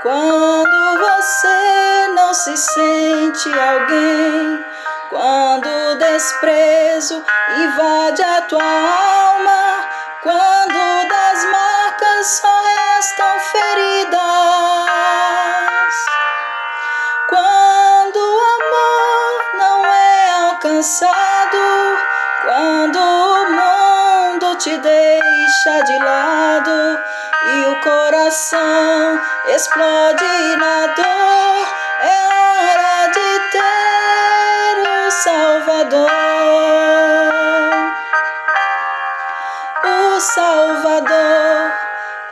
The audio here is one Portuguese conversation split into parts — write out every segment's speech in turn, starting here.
Quando você não se sente alguém, quando o desprezo invade a tua alma, quando das marcas só restam feridas, quando o amor não é alcançado, quando o mundo te deixa de lado e o coração explode na dor, é hora de ter o Salvador. O Salvador,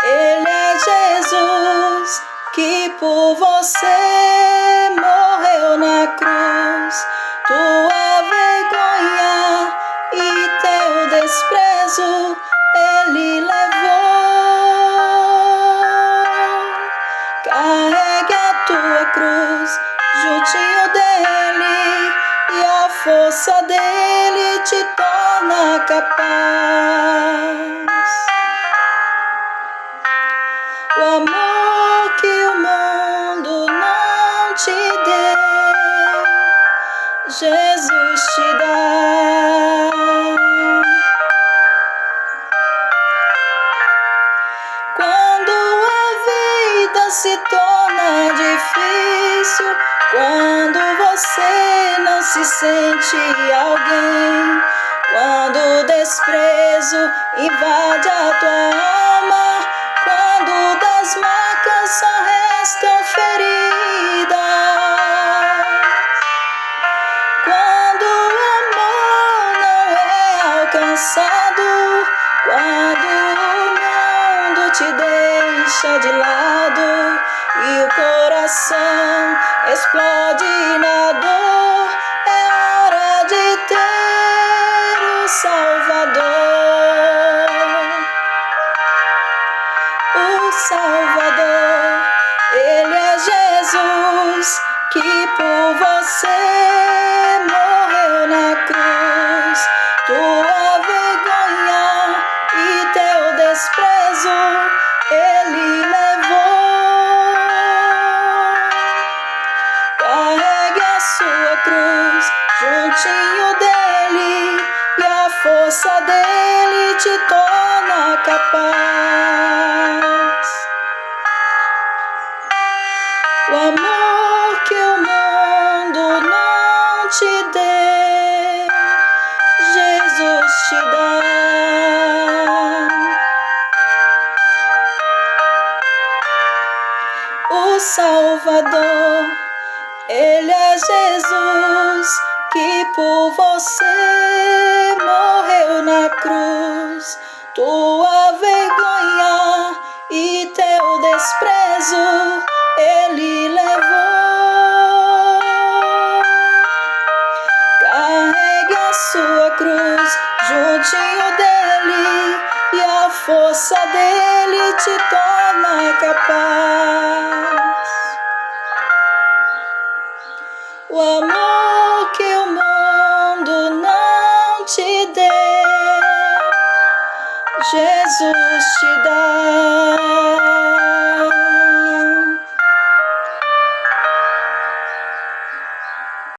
Ele é Jesus, que por você morreu na cruz. Tua vergonha e teu desprezo Ele levou. Carregue a tua cruz juntinho dele, e a força dele te torna capaz. O amor que o mundo não te deu, Jesus te dá. Quando a vida se torna difícil, quando você não se sente alguém, quando o desprezo invade a tua alma, quando das marcas só restam feridas, quando o amor não é alcançado, quando o mundo te deixa de lado e o coração explode na dor, é hora de ter o Salvador. O Salvador, Ele é Jesus, que por você morreu na cruz. Tua vergonha e teu desprezo Ele levou. Carregue a sua cruz juntinho dele, e a força dele te torna capaz. O amor que o mundo não te deu, Jesus te dá. O Salvador, Ele é Jesus, que por você morreu na cruz. Tua vergonha e teu desprezo Ele levou. Carregue a sua cruz juntinho dele, e a força dele te torna capaz. O amor que o mundo não te deu, Jesus te dá.